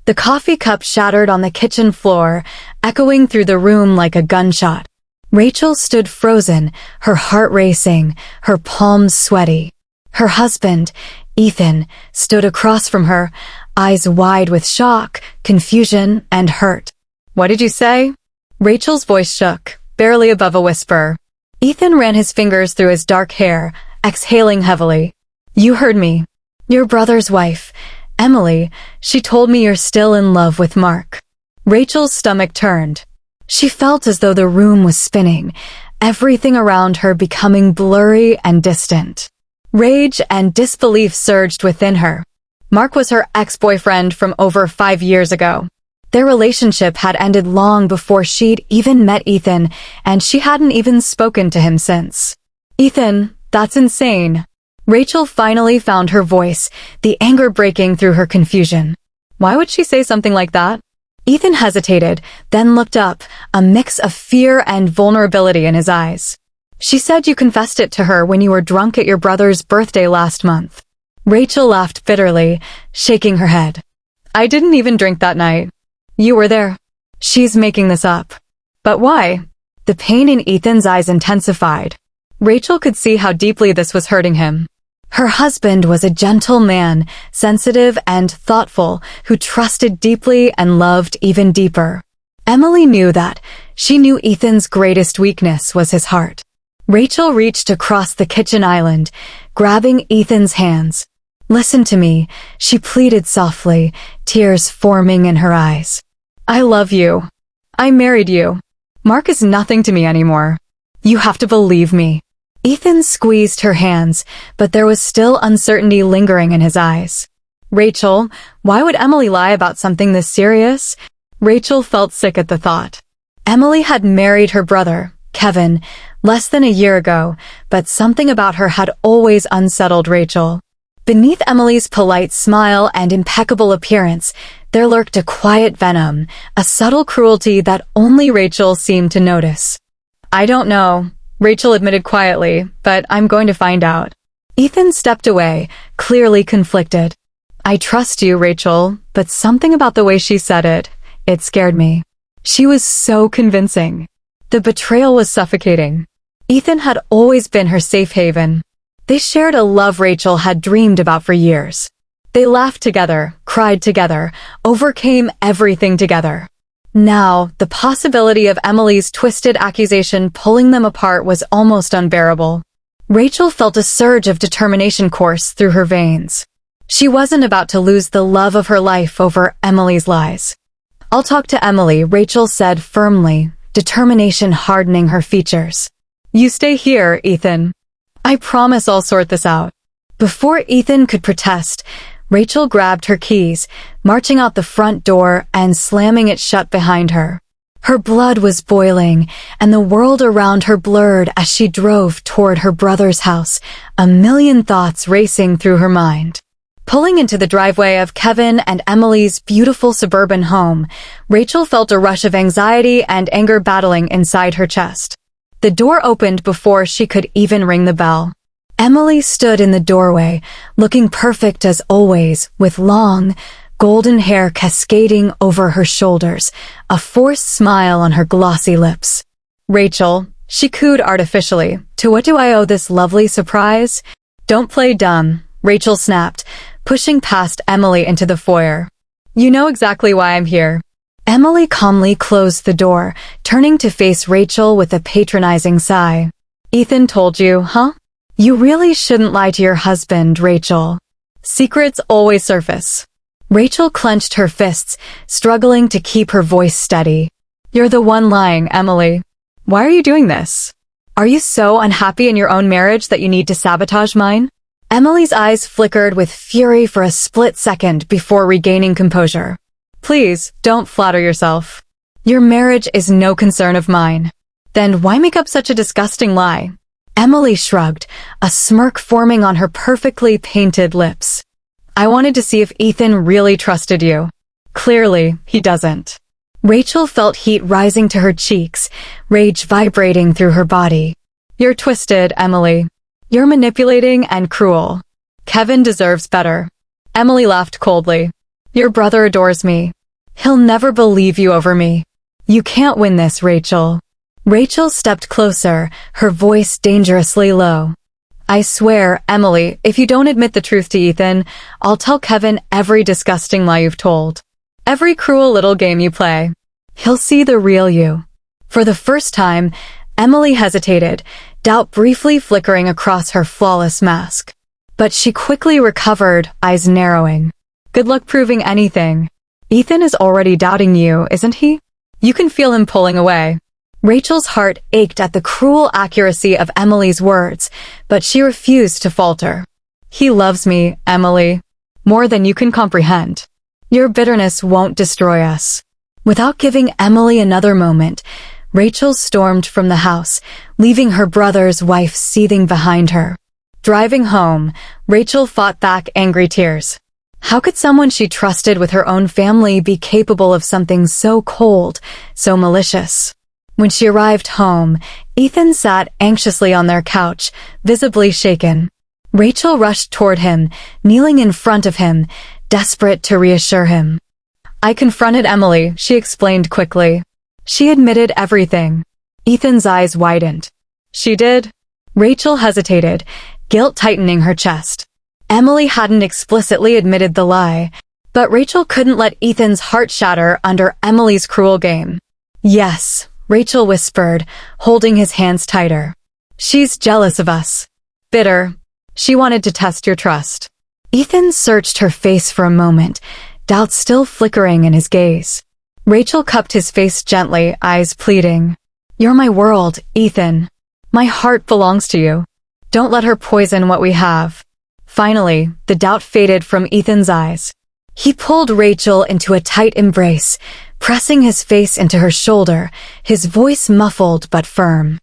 The coffee cup shattered on the kitchen floor, echoing through the room like a gunshot. Rachel stood frozen, her heart racing, her palms sweaty. Her husband, Ethan, stood across from her, eyes wide with shock, confusion, and hurt. "What did you say?" Rachel's voice shook, barely above a whisper. Ethan ran his fingers through his dark hair, exhaling heavily. "You heard me. Your brother's wife, Emily, she told me you're still in love with Mark." Rachel's stomach turned. She felt as though the room was spinning, everything around her becoming blurry and distant. Rage and disbelief surged within her. Mark was her ex-boyfriend from over 5 years ago. Their relationship had ended long before she'd even met Ethan, and she hadn't even spoken to him since. "Ethan, that's insane." Rachel finally found her voice, the anger breaking through her confusion. Why would she say something like that? Ethan hesitated, then looked up, a mix of fear and vulnerability in his eyes. "She said you confessed it to her when you were drunk at your brother's birthday last month." Rachel laughed bitterly, shaking her head. "I didn't even drink that night. You were there." "She's making this up." "But why?" The pain in Ethan's eyes intensified. Rachel could see how deeply this was hurting him. Her husband was a gentle man, sensitive and thoughtful, who trusted deeply and loved even deeper. Emily knew that. She knew Ethan's greatest weakness was his heart. Rachel reached across the kitchen island, grabbing Ethan's hands. "Listen to me," she pleaded softly, tears forming in her eyes. "I love you. I married you. Mark is nothing to me anymore. You have to believe me." Ethan squeezed her hands, but there was still uncertainty lingering in his eyes. "Rachel, why would Emily lie about something this serious?" Rachel felt sick at the thought. Emily had married her brother, Kevin, less than a year ago, but something about her had always unsettled Rachel. Beneath Emily's polite smile and impeccable appearance, there lurked a quiet venom, a subtle cruelty that only Rachel seemed to notice. "I don't know," Rachel admitted quietly, "but I'm going to find out." Ethan stepped away, clearly conflicted. "I trust you, Rachel, but something about the way she said it scared me." She was so convincing. The betrayal was suffocating. Ethan had always been her safe haven. They shared a love Rachel had dreamed about for years. They laughed together, cried together, overcame everything together. Now, the possibility of Emily's twisted accusation pulling them apart was almost unbearable. Rachel felt a surge of determination course through her veins. She wasn't about to lose the love of her life over Emily's lies. "I'll talk to Emily," Rachel said firmly, determination hardening her features. "You stay here, Ethan. I promise I'll sort this out." Before Ethan could protest, Rachel grabbed her keys, marching out the front door and slamming it shut behind her. Her blood was boiling, and the world around her blurred as she drove toward her brother's house, a million thoughts racing through her mind. Pulling into the driveway of Kevin and Emily's beautiful suburban home, Rachel felt a rush of anxiety and anger battling inside her chest. The door opened before she could even ring the bell. Emily stood in the doorway, looking perfect as always, with long, golden hair cascading over her shoulders, a forced smile on her glossy lips. "Rachel," she cooed artificially, "to what do I owe this lovely surprise?" "Don't play dumb," Rachel snapped, pushing past Emily into the foyer. "You know exactly why I'm here." Emily calmly closed the door, turning to face Rachel with a patronizing sigh. "Ethan told you, huh? You really shouldn't lie to your husband, Rachel. Secrets always surface." Rachel clenched her fists, struggling to keep her voice steady. "You're the one lying, Emily. Why are you doing this? Are you so unhappy in your own marriage that you need to sabotage mine?" Emily's eyes flickered with fury for a split second before regaining composure. "Please, don't flatter yourself. Your marriage is no concern of mine. Then why make up such a disgusting lie?" Emily shrugged, a smirk forming on her perfectly painted lips. "I wanted to see if Ethan really trusted you. Clearly, he doesn't." Rachel felt heat rising to her cheeks, rage vibrating through her body. "You're twisted, Emily. You're manipulating and cruel. Kevin deserves better." Emily laughed coldly. Your brother adores me. He'll never believe you over me. You can't win this, Rachel. Rachel stepped closer, her voice dangerously low. I swear, Emily, if you don't admit the truth to Ethan, I'll tell Kevin every disgusting lie you've told. Every cruel little game you play. He'll see the real you. For the first time, Emily hesitated, doubt briefly flickering across her flawless mask. But she quickly recovered, eyes narrowing. Good luck proving anything. Ethan is already doubting you, isn't he? You can feel him pulling away. Rachel's heart ached at the cruel accuracy of Emily's words, but she refused to falter. He loves me, Emily, more than you can comprehend. Your bitterness won't destroy us. Without giving Emily another moment, Rachel stormed from the house, leaving her brother's wife seething behind her. Driving home, Rachel fought back angry tears. How could someone she trusted with her own family be capable of something so cold, so malicious? When she arrived home, Ethan sat anxiously on their couch, visibly shaken. Rachel rushed toward him, kneeling in front of him, desperate to reassure him. I confronted Emily, she explained quickly. She admitted everything. Ethan's eyes widened. She did? Rachel hesitated, guilt tightening her chest. Emily hadn't explicitly admitted the lie, but Rachel couldn't let Ethan's heart shatter under Emily's cruel game. Yes, Rachel whispered, holding his hands tighter. She's jealous of us. Bitter. She wanted to test your trust. Ethan searched her face for a moment, doubt still flickering in his gaze. Rachel cupped his face gently, eyes pleading. You're my world, Ethan. My heart belongs to you. Don't let her poison what we have. Finally, the doubt faded from Ethan's eyes. He pulled Rachel into a tight embrace, pressing his face into her shoulder, his voice muffled but firm.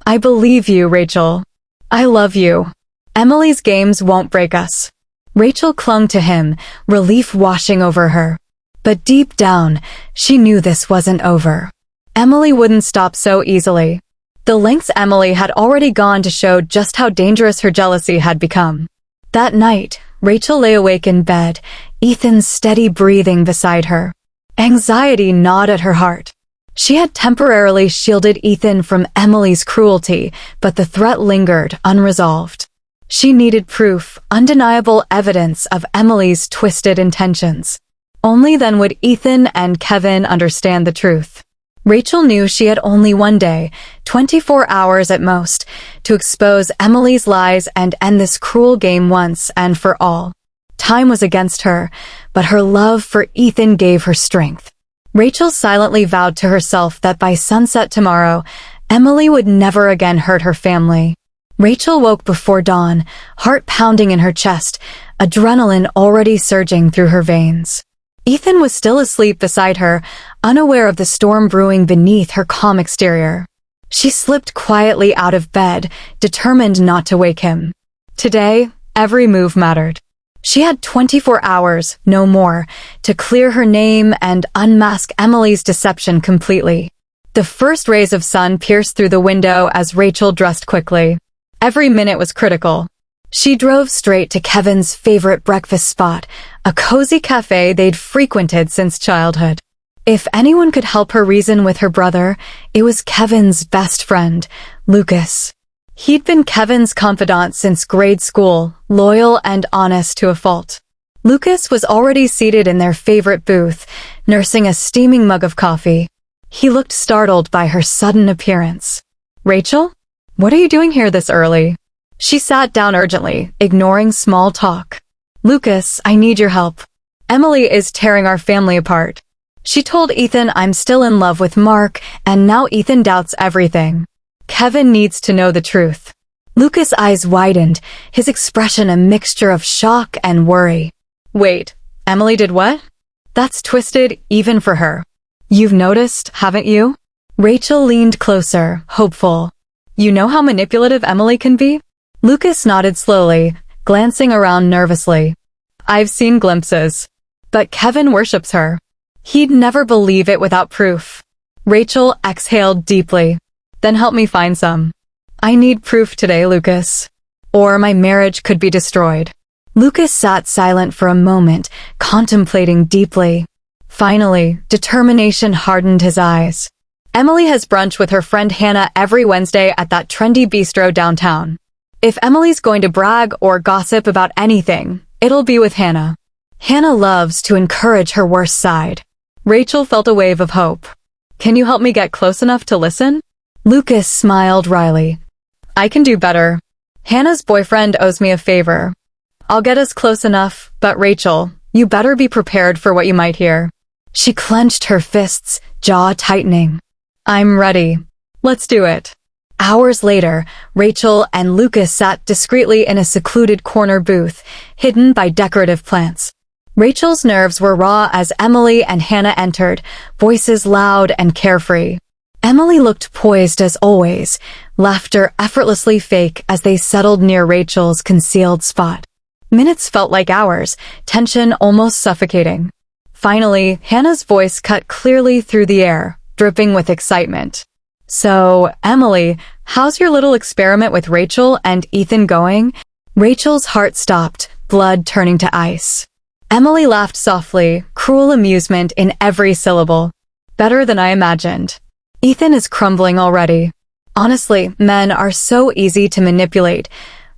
I believe you, Rachel. I love you. Emily's games won't break us. Rachel clung to him, relief washing over her. But deep down, she knew this wasn't over. Emily wouldn't stop so easily. The lengths Emily had already gone to show just how dangerous her jealousy had become. That night, Rachel lay awake in bed, Ethan's steady breathing beside her. Anxiety gnawed at her heart. She had temporarily shielded Ethan from Emily's cruelty, but the threat lingered, unresolved. She needed proof, undeniable evidence of Emily's twisted intentions. Only then would Ethan and Kevin understand the truth. Rachel knew she had only one day, 24 hours at most, to expose Emily's lies and end this cruel game once and for all. Time was against her, but her love for Ethan gave her strength. Rachel silently vowed to herself that by sunset tomorrow, Emily would never again hurt her family. Rachel woke before dawn, heart pounding in her chest, adrenaline already surging through her veins. Ethan was still asleep beside her, unaware of the storm brewing beneath her calm exterior. She slipped quietly out of bed, determined not to wake him. Today, every move mattered. She had 24 hours, no more, to clear her name and unmask Emily's deception completely. The first rays of sun pierced through the window as Rachel dressed quickly. Every minute was critical. She drove straight to Kevin's favorite breakfast spot, a cozy cafe they'd frequented since childhood. If anyone could help her reason with her brother, it was Kevin's best friend, Lucas. He'd been Kevin's confidant since grade school, loyal and honest to a fault. Lucas was already seated in their favorite booth, nursing a steaming mug of coffee. He looked startled by her sudden appearance. Rachel? What are you doing here this early? She sat down urgently, ignoring small talk. Lucas, I need your help. Emily is tearing our family apart. She told Ethan I'm still in love with Mark, and now Ethan doubts everything. Kevin needs to know the truth. Lucas' eyes widened, his expression a mixture of shock and worry. Wait, Emily did what? That's twisted even for her. You've noticed, haven't you? Rachel leaned closer, hopeful. You know how manipulative Emily can be? Lucas nodded slowly, glancing around nervously. I've seen glimpses. But Kevin worships her. He'd never believe it without proof. Rachel exhaled deeply. Then help me find some. I need proof today, Lucas. Or my marriage could be destroyed. Lucas sat silent for a moment, contemplating deeply. Finally, determination hardened his eyes. Emily has brunch with her friend Hannah every Wednesday at that trendy bistro downtown. If Emily's going to brag or gossip about anything, it'll be with Hannah. Hannah loves to encourage her worst side. Rachel felt a wave of hope. Can you help me get close enough to listen? Lucas smiled wryly. I can do better. Hannah's boyfriend owes me a favor. I'll get us close enough, but Rachel, you better be prepared for what you might hear. She clenched her fists, jaw tightening. I'm ready. Let's do it. Hours later, Rachel and Lucas sat discreetly in a secluded corner booth, hidden by decorative plants. Rachel's nerves were raw as Emily and Hannah entered, voices loud and carefree. Emily looked poised as always, laughter effortlessly fake as they settled near Rachel's concealed spot. Minutes felt like hours, tension almost suffocating. Finally, Hannah's voice cut clearly through the air, dripping with excitement. So, Emily, how's your little experiment with Rachel and Ethan going? Rachel's heart stopped, blood turning to ice. Emily laughed softly, cruel amusement in every syllable. Better than I imagined. Ethan is crumbling already. Honestly, men are so easy to manipulate.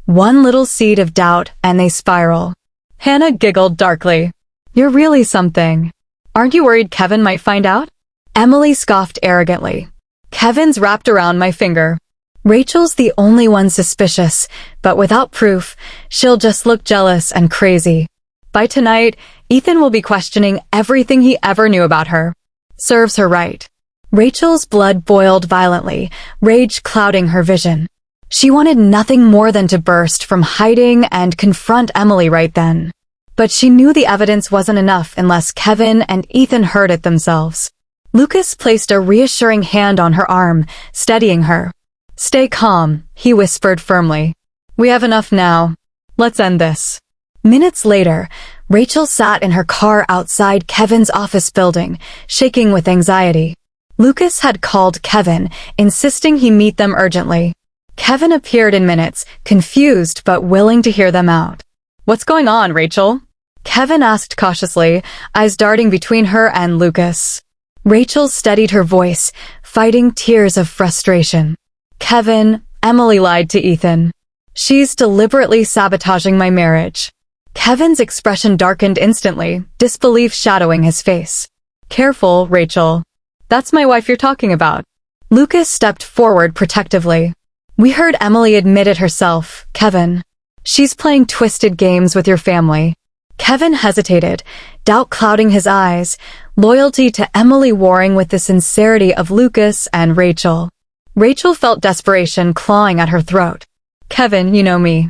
One little seed of doubt and they spiral. Hannah giggled darkly. You're really something. Aren't you worried Kevin might find out? Emily scoffed arrogantly. Kevin's wrapped around my finger. Rachel's the only one suspicious, but without proof, she'll just look jealous and crazy. By tonight, Ethan will be questioning everything he ever knew about her. Serves her right. Rachel's blood boiled violently, rage clouding her vision. She wanted nothing more than to burst from hiding and confront Emily right then. But she knew the evidence wasn't enough unless Kevin and Ethan heard it themselves. Lucas placed a reassuring hand on her arm, steadying her. Stay calm, he whispered firmly. We have enough now. Let's end this. Minutes later, Rachel sat in her car outside Kevin's office building, shaking with anxiety. Lucas had called Kevin, insisting he meet them urgently. Kevin appeared in minutes, confused but willing to hear them out. What's going on, Rachel? Kevin asked cautiously, eyes darting between her and Lucas. Rachel steadied her voice, fighting tears of frustration. Kevin, Emily lied to Ethan. She's deliberately sabotaging my marriage. Kevin's expression darkened instantly, disbelief shadowing his face. Careful, Rachel. That's my wife you're talking about. Lucas stepped forward protectively. We heard Emily admit it herself, Kevin. She's playing twisted games with your family. Kevin hesitated, doubt clouding his eyes, loyalty to Emily warring with the sincerity of Lucas and Rachel. Rachel felt desperation clawing at her throat. Kevin, you know me.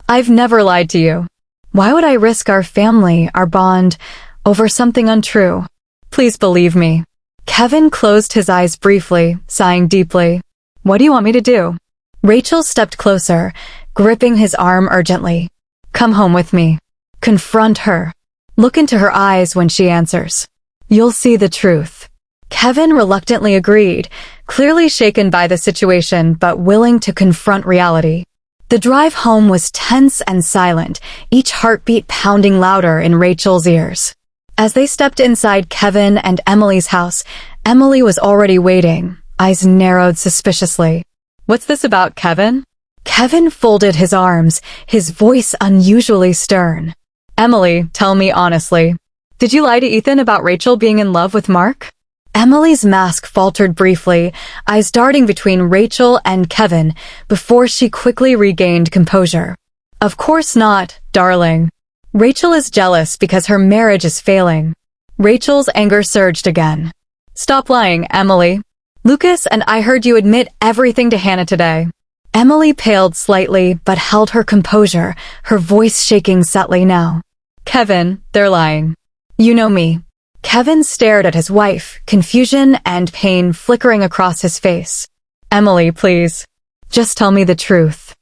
I've never lied to you. Why would I risk our family, our bond, over something untrue? Please believe me. Kevin closed his eyes briefly, sighing deeply. What do you want me to do? Rachel stepped closer, gripping his arm urgently. Come home with me. Confront her. Look into her eyes when she answers. You'll see the truth. Kevin reluctantly agreed, clearly shaken by the situation but willing to confront reality. The drive home was tense and silent, each heartbeat pounding louder in Rachel's ears. As they stepped inside Kevin and Emily's house, Emily was already waiting, eyes narrowed suspiciously. What's this about, Kevin? Kevin folded his arms, his voice unusually stern. Emily, tell me honestly. Did you lie to Ethan about Rachel being in love with Mark? Emily's mask faltered briefly, eyes darting between Rachel and Kevin, before she quickly regained composure. Of course not, darling. Rachel is jealous because her marriage is failing. Rachel's anger surged again. Stop lying, Emily. Lucas and I heard you admit everything to Hannah today. Emily paled slightly but held her composure, her voice shaking subtly now. Kevin, they're lying. You know me. Kevin stared at his wife, confusion and pain flickering across his face. Emily, please. Just tell me the truth.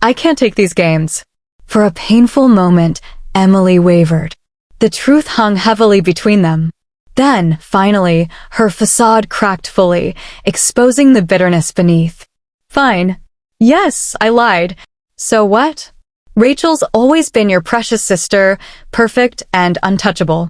I can't take these games. For a painful moment, Emily wavered. The truth hung heavily between them. Then, finally, her facade cracked fully, exposing the bitterness beneath. Fine. Yes, I lied. So what? Rachel's always been your precious sister, perfect and untouchable.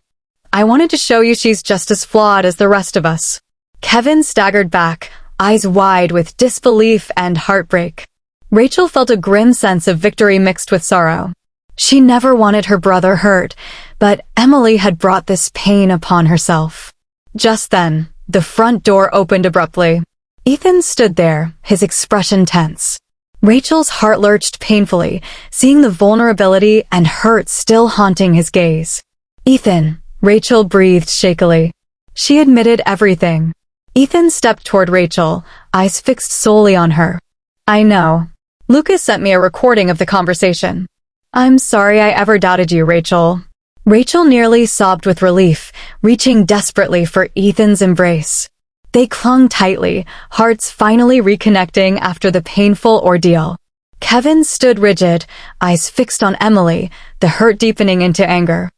I wanted to show you she's just as flawed as the rest of us." Kevin staggered back, eyes wide with disbelief and heartbreak. Rachel felt a grim sense of victory mixed with sorrow. She never wanted her brother hurt, but Emily had brought this pain upon herself. Just then, the front door opened abruptly. Ethan stood there, his expression tense. Rachel's heart lurched painfully, seeing the vulnerability and hurt still haunting his gaze. "Ethan," Rachel breathed shakily. She admitted everything. Ethan stepped toward Rachel, eyes fixed solely on her. "I know. Lucas sent me a recording of the conversation. I'm sorry I ever doubted you, Rachel." Rachel nearly sobbed with relief, reaching desperately for Ethan's embrace. They clung tightly, hearts finally reconnecting after the painful ordeal. Kevin stood rigid, eyes fixed on Emily, the hurt deepening into anger.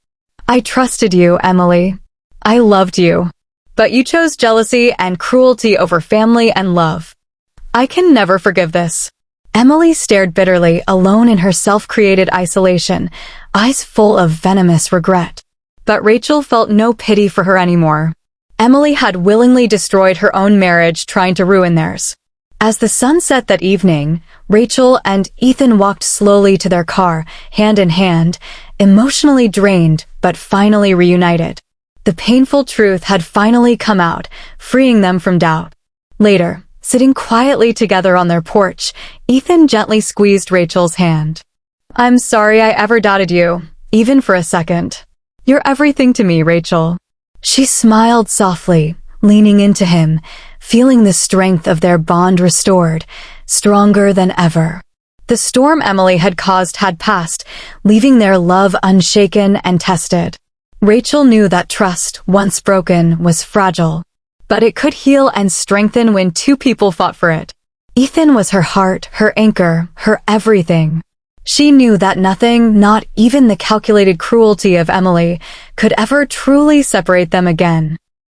"I trusted you, Emily. I loved you. But you chose jealousy and cruelty over family and love. I can never forgive this." Emily stared bitterly, alone in her self-created isolation, eyes full of venomous regret. But Rachel felt no pity for her anymore. Emily had willingly destroyed her own marriage, trying to ruin theirs. As the sun set that evening, Rachel and Ethan walked slowly to their car, hand in hand, emotionally drained but finally reunited. The painful truth had finally come out, freeing them from doubt. Later, sitting quietly together on their porch, Ethan gently squeezed Rachel's hand. "I'm sorry I ever doubted you, even for a second. You're everything to me, Rachel." She smiled softly, leaning into him, feeling the strength of their bond restored, stronger than ever. The storm Emily had caused had passed, leaving their love unshaken and tested. Rachel knew that trust, once broken, was fragile, but it could heal and strengthen when two people fought for it. Ethan was her heart, her anchor, her everything. She knew that nothing, not even the calculated cruelty of Emily, could ever truly separate them again.